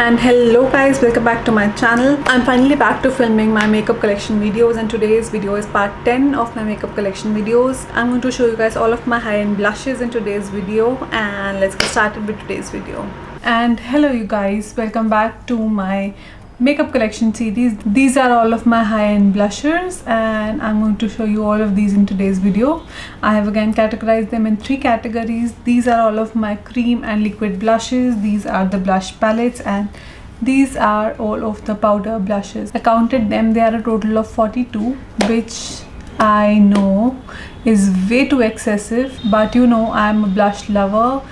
And hello guys, welcome back to my channel. I'm finally back to filming my makeup collection videos, and today's video is part 10 of my makeup collection videos. I'm going to show you guys all of my high-end blushes in today's video, and let's get started with today's video. And hello you guys, welcome back to my makeup collection series. These are all of my high-end blushers, and I'm going to show you all of these in today's video. I have again categorized them in 3 categories. These are all of my cream and liquid blushes, these are the blush palettes, and these are all of the powder blushes. I counted them, they are a total of 42, which I know is way too excessive, but you know I'm a blush lover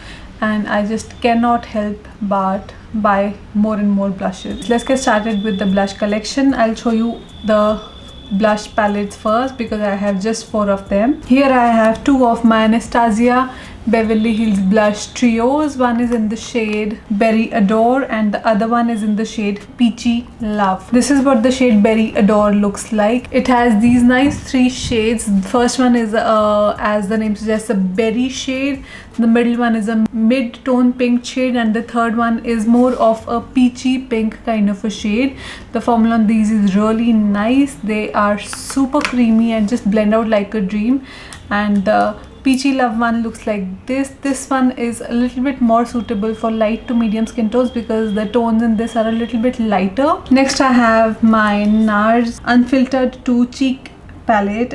and I just cannot help but buy more and more blushes. Let's get started with the blush collection. I'll show you the blush palettes first because I have just 4 of them. Here I have 2 of my Anastasia Beverly Hills blush trios. One is in the shade Berry Adore and the other one is in the shade Peachy Love. This is what the shade Berry Adore looks like. It has these nice 3 shades. The first one is as the name suggests, a berry shade. The middle one is a mid-tone pink shade, and the third one is more of a peachy pink kind of a shade. The formula on these is really nice. They are super creamy and just blend out like a dream. And the Peachy Love one looks like this. This one is a little bit more suitable for light to medium skin tones because the tones in this are a little bit lighter. Next I have my NARS Unfiltered 2 Cheek palette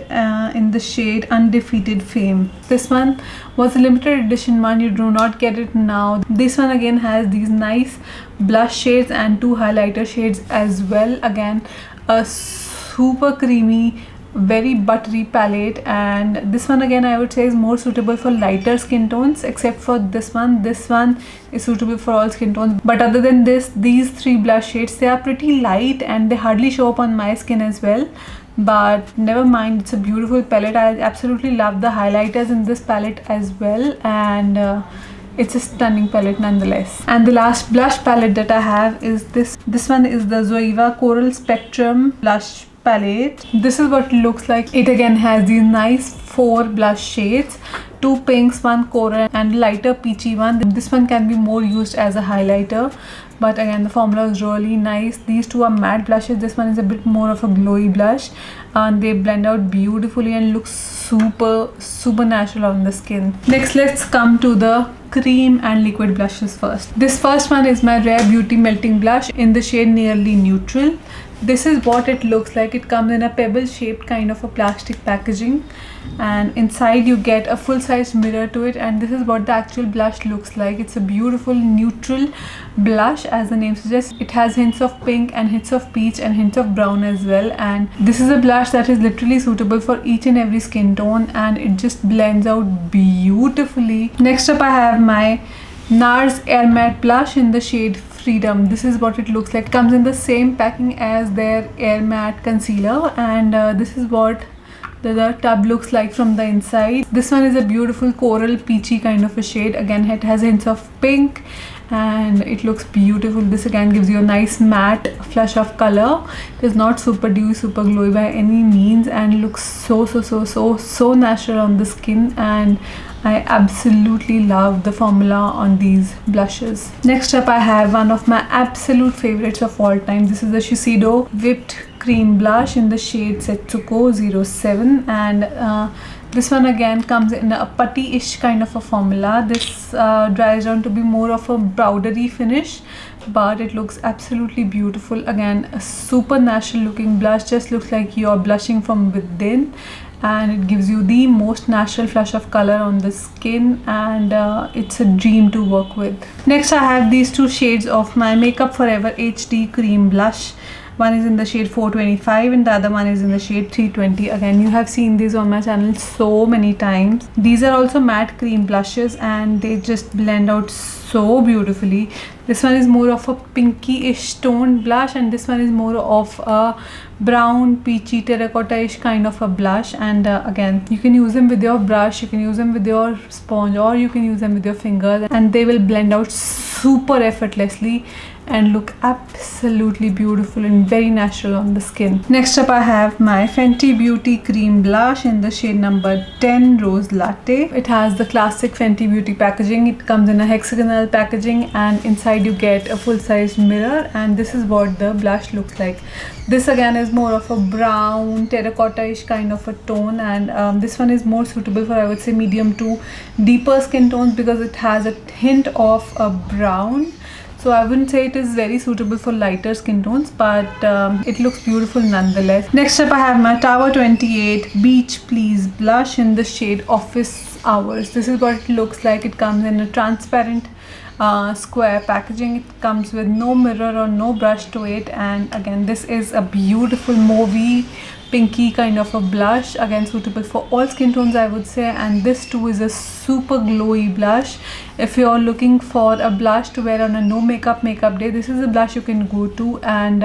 in the shade Undefeated Fame. This one was a limited edition one, you do not get it now. This one again has these nice blush shades and 2 highlighter shades as well. Again, a super creamy, very buttery palette, and this one again I would say is more suitable for lighter skin tones, except for this one. This one is suitable for all skin tones, but other than this, these 3 blush shades, they are pretty light and they hardly show up on my skin as well. But never mind, it's a beautiful palette. I absolutely love the highlighters in this palette as well, and it's a stunning palette nonetheless. And the last blush palette that I have is this one is the Zoeva Coral Spectrum blush palette. This is what it looks like. It again has these nice 4 blush shades, 2 pinks, 1 coral and lighter peachy one. This one can be more used as a highlighter, but again the formula is really nice. These 2 are matte blushes. This one is a bit more of a glowy blush, and they blend out beautifully and look super natural on the skin. Next, let's come to the cream and liquid blushes first. This first one is my Rare Beauty Melting Blush in the shade Nearly Neutral. This is what it looks like. It comes in a pebble shaped kind of a plastic packaging, and inside you get a full-size mirror to it, and this is what the actual blush looks like. It's a beautiful neutral blush, as the name suggests. It has hints of pink and hints of peach and hints of brown as well, and this is a blush that is literally suitable for each and every skin tone, and it just blends out beautifully. Next up I have my NARS Air Matte Blush in the shade Freedom. This is what it looks like. It comes in the same packing as their Air Matte Concealer, and this is what the tub looks like from the inside. This one is a beautiful coral peachy kind of a shade. Again, it has hints of pink and it looks beautiful. This again gives you a nice matte flush of color. It is not super dewy, super glowy by any means, and looks so natural on the skin, and I absolutely love the formula on these blushes. Next up I have one of my absolute favorites of all time. This is the Shiseido Whipped Cream Blush in the shade Setsuko 07, and this one again comes in a putty-ish kind of a formula. This dries down to be more of a powdery finish, but it looks absolutely beautiful. Again, a super natural looking blush, just looks like you're blushing from within, and it gives you the most natural flush of color on the skin, and it's a dream to work with. Next I have these 2 shades of my Makeup Forever HD Cream Blush. One is in the shade 425 and the other one is in the shade 320. Again, you have seen these on my channel so many times. These are also matte cream blushes and they just blend out so beautifully. This one is more of a pinky-ish toned blush, and this one is more of a brown peachy terracotta-ish kind of a blush. And again, you can use them with your brush, you can use them with your sponge, or you can use them with your fingers, and they will blend out super effortlessly. and look absolutely beautiful and very natural on the skin. Next up I have my Fenty Beauty cream blush in the shade number 10 Rose Latte. It has the classic Fenty Beauty packaging. It comes in a hexagonal packaging and inside you get a full-size mirror, and this is what the blush looks like. This again is more of a brown terracotta-ish kind of a tone, and this one is more suitable for, I would say, medium to deeper skin tones because it has a hint of a brown. So I wouldn't say it is very suitable for lighter skin tones, but it looks beautiful nonetheless. Next up I have my Tower 28 Beach Please blush in the shade Office Hours. This is what it looks like. It comes in a transparent square packaging. It comes with no mirror or no brush to it, and again this is a beautiful mauvey pinky kind of a blush, again suitable for all skin tones, I would say. And this too is a super glowy blush. If you're looking for a blush to wear on a no makeup day, this is a blush you can go to, and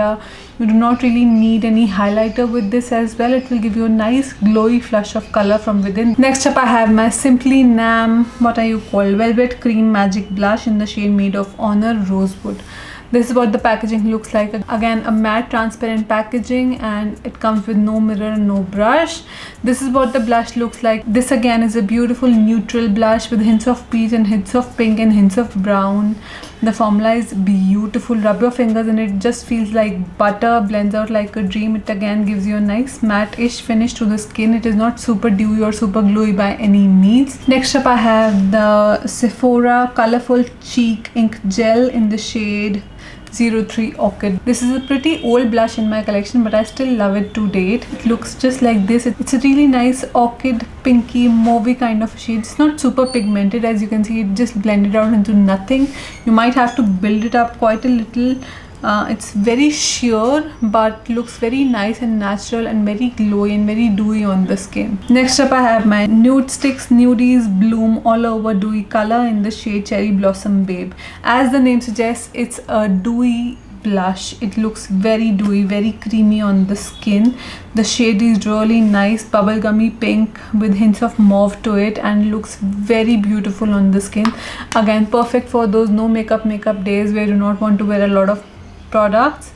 you do not really need any highlighter with this as well. It will give you a nice glowy flush of color from within. Next up I have my Simply Nam Velvet Cream Magic blush in the shade Made of Honor Rosewood. This is what the packaging looks like. Again, a matte transparent packaging, and it comes with no mirror and no brush. This is what the blush looks like. This again is a beautiful neutral blush with hints of peach and hints of pink and hints of brown. The formula is beautiful. Rub your fingers and it just feels like butter, blends out like a dream. It again gives you a nice matte-ish finish to the skin. It is not super dewy or super glowy by any means. Next up I have the Sephora Colorful Cheek Ink Gel in the shade 03 Orchid. This is a pretty old blush in my collection, but I still love it to date. It looks just like this. It's a really nice orchid pinky mauvey kind of shade. It's not super pigmented, as you can see. It just blended out into nothing. You might have to build it up quite a little. It's very sheer but looks very nice and natural and very glowy and very dewy on the skin. Next up I have my Nude Sticks Nudies Bloom All Over Dewy color in the shade Cherry Blossom Babe. As the name suggests, it's a dewy blush. It looks very dewy, very creamy on the skin. The shade is really nice bubblegummy pink with hints of mauve to it, and looks very beautiful on the skin. Again, perfect for those no makeup days where you do not want to wear a lot of products,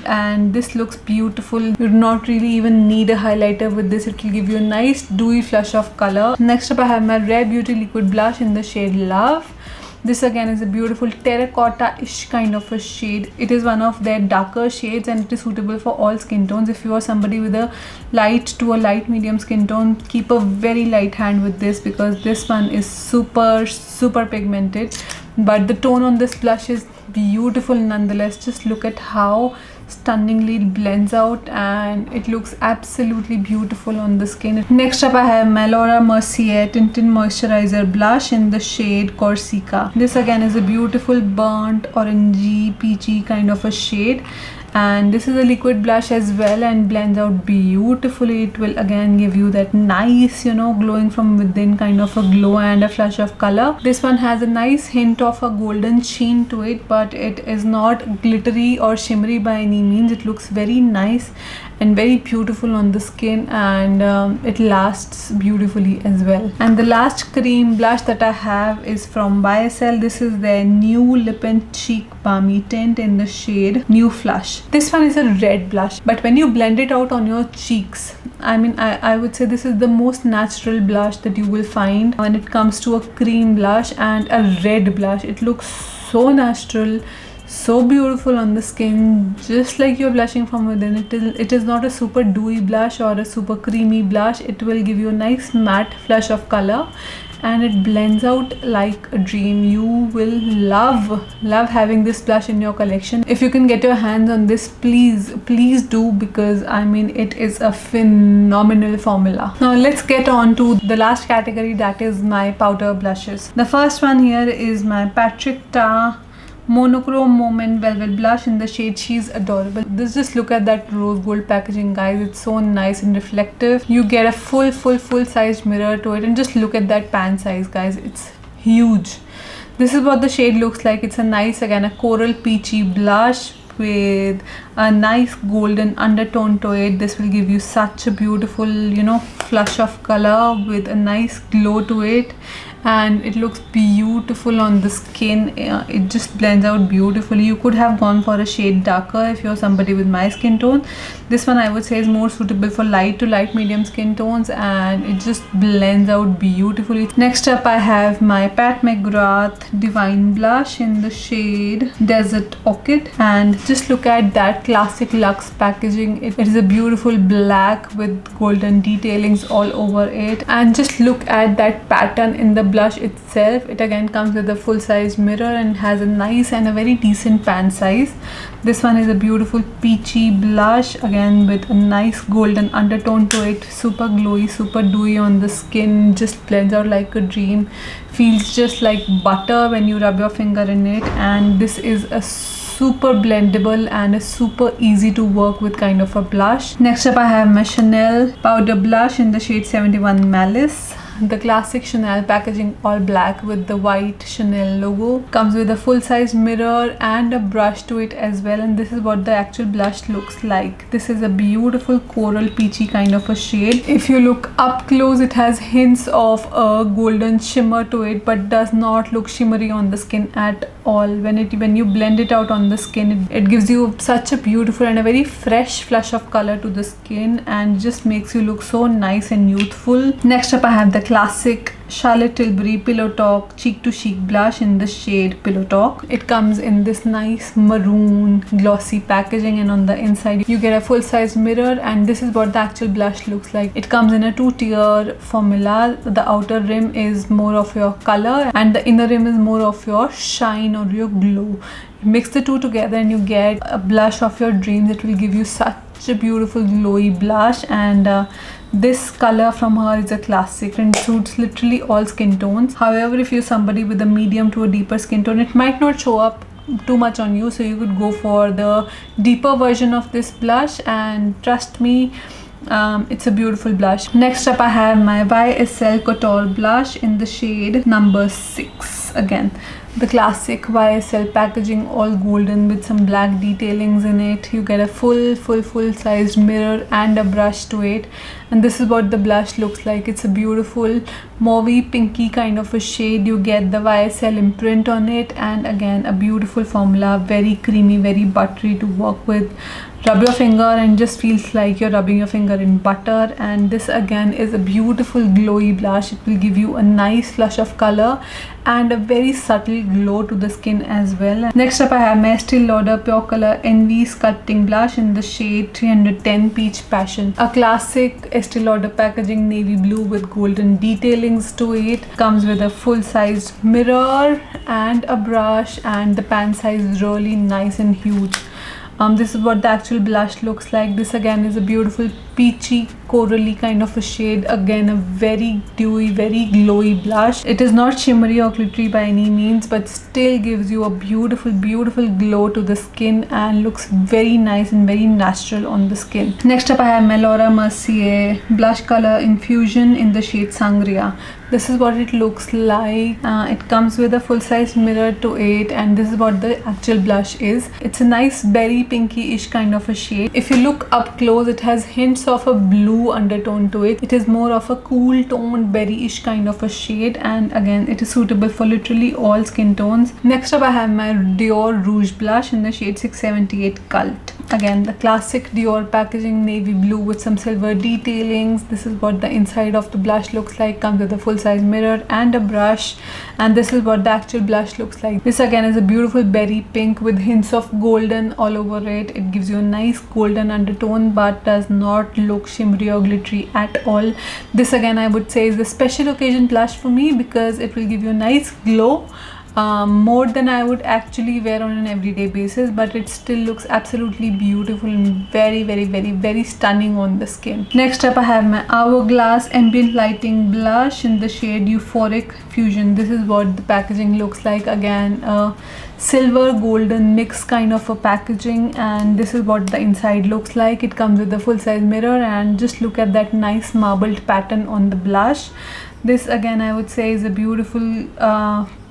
and this looks beautiful. You do not really even need a highlighter with this. It will give you a nice dewy flush of color. Next up I have my Rare Beauty liquid blush in the shade Love. This again is a beautiful terracotta-ish kind of a shade. It is one of their darker shades and it is suitable for all skin tones. If you are somebody with a light to a light medium skin tone, keep a very light hand with this because this one is super pigmented. But the tone on this blush is beautiful nonetheless. Just look at how stunningly it blends out, and it looks absolutely beautiful on the skin. Next up I have my Laura Mercier Tinted Moisturizer blush in the shade Corsica. This again is a beautiful burnt orangey peachy kind of a shade, and this is a liquid blush as well and blends out beautifully. It will again give you that nice, glowing from within kind of a glow and a flush of color. This one has a nice hint of a golden sheen to it, but it is not glittery or shimmery by any means. It looks very nice and very beautiful on the skin, and it lasts beautifully as well. And the last cream blush that I have is from YSL. This is their new Lip and Cheek Balmy Tint in the shade New Flush. This one is a red blush, but when you blend it out on your cheeks, I would say this is the most natural blush that you will find when it comes to a cream blush and a red blush. It looks so natural, so beautiful on the skin, just like you're blushing from within. It is not a super dewy blush or a super creamy blush. It will give you a nice matte flush of color and it blends out like a dream. You will love having this blush in your collection. If you can get your hands on this, please do, because it is a phenomenal formula. Now let's get on to the last category, that is my powder blushes. The first one here is my Patrick Ta Monochrome Moment Velvet blush in the shade She's Adorable. Just look at that rose gold packaging, guys. It's so nice and reflective. You get a full sized mirror to it, and just look at that pan size, guys. It's huge. This is what the shade looks like. It's a nice, again, a coral peachy blush with a nice golden undertone to it. This will give you such a beautiful, flush of color with a nice glow to it. and it looks beautiful on the skin. It just blends out beautifully. You could have gone for a shade darker if you're somebody with my skin tone. This one I would say is more suitable for light to light medium skin tones, and it just blends out beautifully. Next up I have my Pat McGrath Divine Blush in the shade Desert Orchid, and just look at that classic Luxe packaging. It is a beautiful black with golden detailings all over it, and just look at that pattern in the blush itself. It again comes with a full-size mirror and has a nice and a very decent pan size. This one is a beautiful peachy blush, again with a nice golden undertone to it. Super glowy, super dewy on the skin, just blends out like a dream. Feels just like butter when you rub your finger in it, and this is a super blendable and a super easy to work with kind of a blush. Next up I have my Chanel powder blush in the shade 71 Malice. The classic Chanel packaging, all black with the white Chanel logo. Comes with a full-size mirror and a brush to it as well, and this is what the actual blush looks like. This is a beautiful coral peachy kind of a shade. If you look up close, it has hints of a golden shimmer to it, but does not look shimmery on the skin at all. When you blend it out on the skin, it gives you such a beautiful and a very fresh flush of color to the skin, and just makes you look so nice and youthful. Next up I have the classic Charlotte Tilbury Pillow Talk Cheek to Cheek blush in the shade Pillow Talk. It comes in this nice maroon glossy packaging, and on the inside you get a full-size mirror, and this is what the actual blush looks like. It comes in a 2-tier formula. The outer rim is more of your color and the inner rim is more of your shine or your glow. Mix the two together and you get a blush of your dreams. It will give you such a beautiful glowy blush, and this color from her is a classic and suits literally all skin tones. However, if you're somebody with a medium to a deeper skin tone, it might not show up too much on you, so you could go for the deeper version of this blush, and trust me, it's a beautiful blush. Next up I have my YSL Couture blush in the shade number 6. Again, the classic YSL packaging, all golden with some black detailings in it. You get a full-sized mirror and a brush to it, and this is what the blush looks like. It's a beautiful mauvey pinky kind of a shade. You get the YSL imprint on it, and again a beautiful formula, very creamy, very buttery to work with. Rub your finger and just feels like you're rubbing your finger in butter. And this again is a beautiful glowy blush. It will give you a nice flush of color and a very subtle glow to the skin as well. Next up I have my Estee Lauder Pure Color Envy Sculpting Blush in the shade 310 Peach Passion. A classic Estee Lauder packaging, navy blue with golden detailings to it. Comes with a full-sized mirror and a brush, and the pan size is really nice and huge. This is what the actual blush looks like. This again is a beautiful peachy corally kind of a shade. Again, a very dewy, very glowy blush. It is not shimmery or glittery by any means, but still gives you a beautiful glow to the skin and looks very nice and very natural on the skin. Next up I have my Laura Mercier blush color infusion in the shade Sangria. This is what it looks like. It comes with a full-size mirror to it, and this is what the actual blush is. It's a nice berry pinky-ish kind of a shade. If you look up close, it has hints of a blue undertone to it. It is more of a cool toned berry-ish kind of a shade, and again it is suitable for literally all skin tones. Next up I have my Dior Rouge blush in the shade 678 Cult. Again, the classic Dior packaging, navy blue with some silver detailings. This is what the inside of the blush looks like. Comes with a full-size mirror and a brush, and this is what the actual blush looks like. This again is a beautiful berry pink with hints of golden all over it. It gives you a nice golden undertone but does not look shimmery or glittery at all. This again I would say is a special occasion blush for me because it will give you a nice glow. More than I would actually wear on an everyday basis, but it still looks absolutely beautiful and very stunning on the skin. Next up I have my Hourglass Ambient Lighting blush in the shade Euphoric Fusion. This is what the packaging looks like. Again, a silver golden mix kind of a packaging, and this is what the inside looks like. It comes with a full-size mirror, and just look at that nice marbled pattern on the blush. This again I would say is a beautiful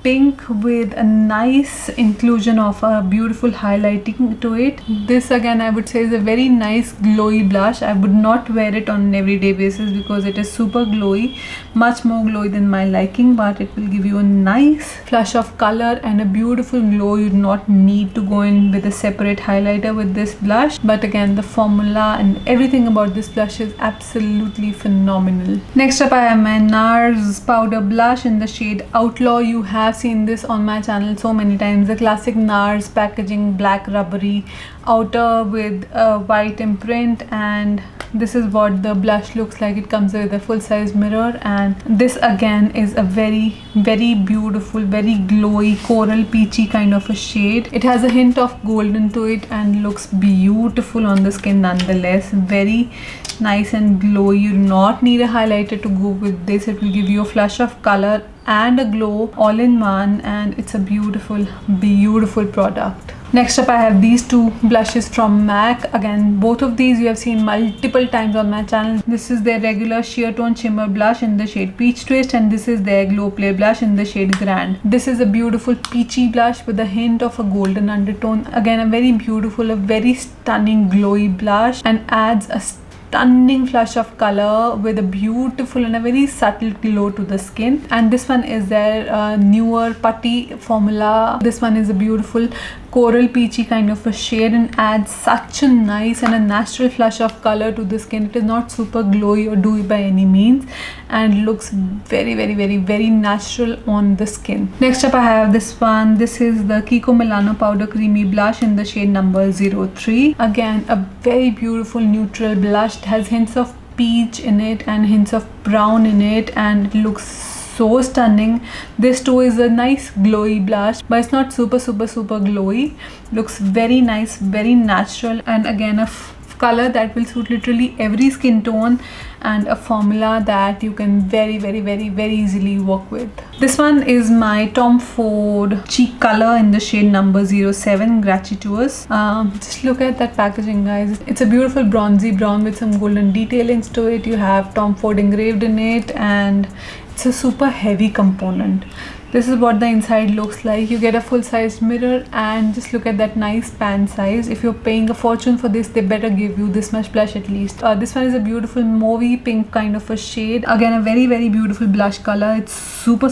pink with a nice inclusion of a beautiful highlighting to it. This again I would say is a very nice glowy blush. I would not wear it on an everyday basis because it is super glowy, much more glowy than my liking, but it will give you a nice flush of color and a beautiful glow. You do not need to go in with a separate highlighter with this blush, but again the formula and everything about this blush is absolutely phenomenal. Next up I have my NARS powder blush in the shade Outlaw. You have seen this on my channel so many times, the classic NARS packaging, black rubbery outer with a white imprint, and this is what the blush looks like. It comes with a full-size mirror, and this again is a very beautiful, very glowy coral peachy kind of a shade. It has a hint of golden to it and looks beautiful on the skin nonetheless. Very nice and glowy. You do not need a highlighter to go with this. It will give you a flush of color and a glow all in one, and it's a beautiful product. Next up I have these two blushes from MAC. Again, both of these you have seen multiple times on my channel. This is their regular sheer tone shimmer blush in the shade Peach Twist, and this is their glow play blush in the shade Grand. This is a beautiful peachy blush with a hint of a golden undertone. Again, a very beautiful, a very stunning glowy blush, and adds a stunning flush of color with a beautiful and a very subtle glow to the skin. And this one is their newer putty formula. This one is a beautiful coral peachy kind of a shade and adds such a nice and a natural flush of color to the skin. It is not super glowy or dewy by any means, and looks very natural on the skin. Next up I have this one. This is the Kiko Milano powder creamy blush in the shade number 03. Again, a very beautiful neutral blush. It has hints of peach in it and hints of brown in it, and it looks so stunning. This too is a nice glowy blush, but it's not super glowy. Looks very nice, very natural, and again a color that will suit literally every skin tone, and a formula that you can very easily work with. This one is my Tom Ford cheek color in the shade number 07, Gratuitous. Just look at that packaging, guys. It's a beautiful bronzy brown with some golden detailings to it. You have Tom Ford engraved in it, and it's a super heavy component. This is what the inside looks like. You get a full-sized mirror, and just look at that nice pan size. If you're paying a fortune for this, they better give you this much blush at least. This one is a beautiful mauvey pink kind of a shade. Again, a very beautiful blush color. It's super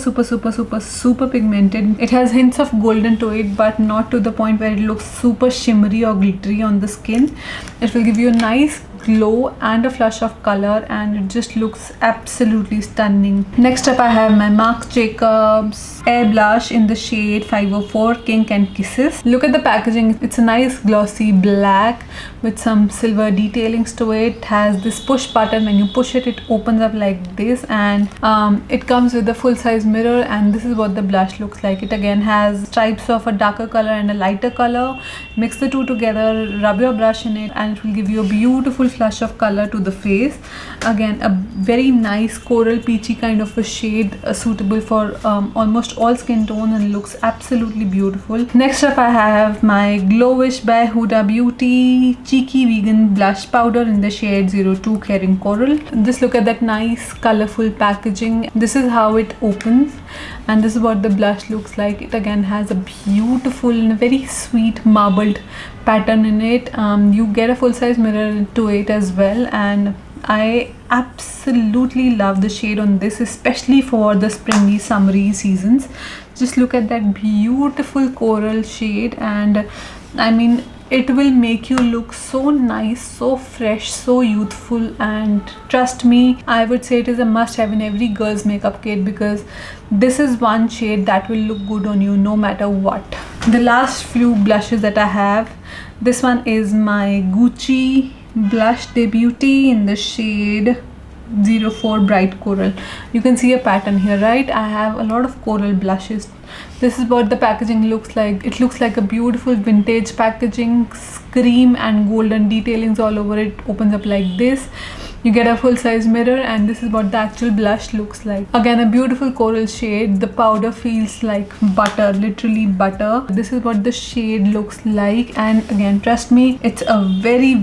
pigmented. It has hints of golden to it, but not to the point where it looks super shimmery or glittery on the skin. It will give you a nice glow and a flush of color, and it just looks absolutely stunning. Next up I have my Marc Jacobs Air Blush in the shade 504, Kink and Kisses. Look at the packaging. It's a nice glossy black with some silver detailings to it. It has this push button. When you push it, it opens up like this, and it comes with a full-size mirror, and this is what the blush looks like. It again has stripes of a darker color and a lighter color. Mix the two together, rub your brush in it, and it will give you a beautiful flush of color to the face. Again, a very nice coral peachy kind of a shade, suitable for almost all skin tones, and looks absolutely beautiful. Next up I have my Glowish by Huda Beauty cheeky vegan blush powder in the shade 02, Caring Coral. Just look at that nice colorful packaging. This is how it opens, and this is what the blush looks like. It again has a beautiful and very sweet marbled pattern in it. You get a full-size mirror to it as well, and I absolutely love the shade on this, especially for the springy summery seasons. Just look at that beautiful coral shade, and I mean, it will make you look so nice, so fresh, so youthful, and trust me, I would say it is a must-have in every girl's makeup kit, because this is one shade that will look good on you no matter what. The last few blushes that I have, this one is my Gucci blush debut in the shade 04, Bright Coral. You can see a pattern here, right? I have a lot of coral blushes. This is what the packaging looks like. It looks like a beautiful vintage packaging, cream and golden detailings all over it. Opens up like this. You get a full-size mirror, and this is what the actual blush looks like. Again, a beautiful coral shade. The powder feels like butter, literally butter. This is what the shade looks like, and again, trust me, it's a very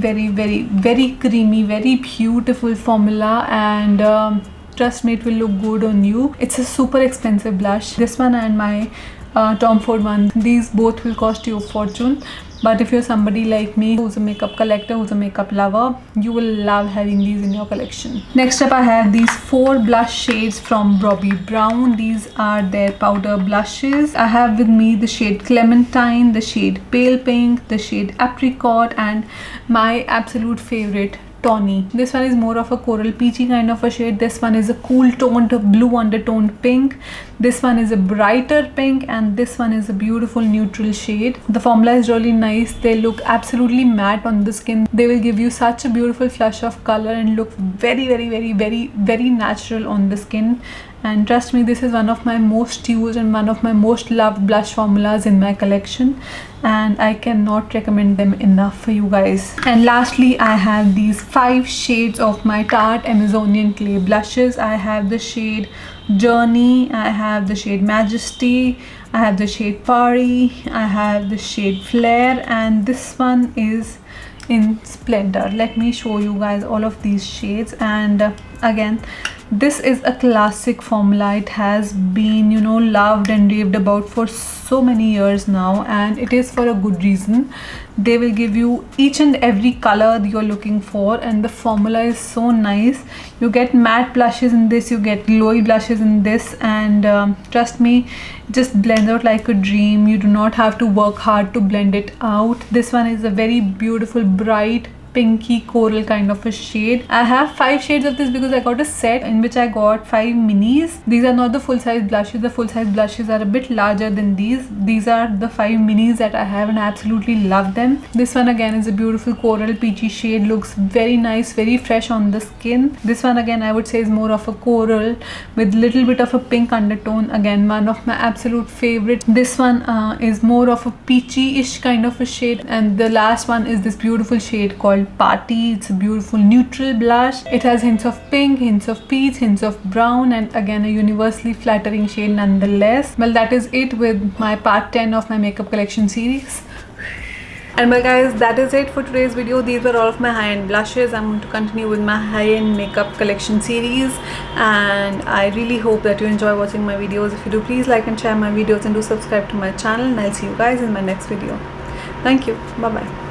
creamy, very beautiful formula, and trust me, it will look good on you. It's a super expensive blush. This one and my Tom Ford one, these both will cost you a fortune. But if you're somebody like me who's a makeup collector, who's a makeup lover, you will love having these in your collection. Next up, I have these 4 blush shades from Bobbi Brown. These are their powder blushes. I have with me the shade Clementine, the shade Pale Pink, the shade Apricot, and my absolute favorite, Tawny. This one is more of a coral peachy kind of a shade. This one is a cool toned blue undertoned pink. This one is a brighter pink, and this one is a beautiful neutral shade. The formula is really nice. They look absolutely matte on the skin. They will give you such a beautiful flush of color and look very natural on the skin. And trust me, this is one of my most used and one of my most loved blush formulas in my collection, and I cannot recommend them enough for you guys. And lastly, I have these 5 shades of my Tarte Amazonian Clay blushes. I have the shade Journey, I have the shade Majesty, I have the shade Fari, I have the shade Flare, and this one is in Splendor. Let me show you guys all of these shades. And again, this is a classic formula. It has been, you know, loved and raved about for so many years now, and it is for a good reason. They will give you each and every color you're looking for, and the formula is so nice. You get matte blushes in this, you get glowy blushes in this, and trust me, just blend out like a dream. You do not have to work hard to blend it out. This one is a very beautiful bright pinky coral kind of a shade. I have 5 shades of this because I got a set in which I got 5 minis. These are not the full size blushes. The full size blushes are a bit larger than these. These are the 5 minis that I have, and I absolutely love them. This one again is a beautiful coral peachy shade. Looks very nice, very fresh on the skin. This one again I would say is more of a coral with little bit of a pink undertone. Again, one of my absolute favorite. This one is more of a peachy-ish kind of a shade, and the last one is this beautiful shade called Party. It's a beautiful neutral blush. It has hints of pink, hints of peach, hints of brown, and again a universally flattering shade nonetheless. Well, that is it with my part 10 of my makeup collection series. And well guys, that is it for today's video. These were all of my high-end blushes. I'm going to continue with my high-end makeup collection series, and I really hope that you enjoy watching my videos. If you do, please like and share my videos and do subscribe to my channel, and I'll see you guys in my next video. Thank you. Bye bye.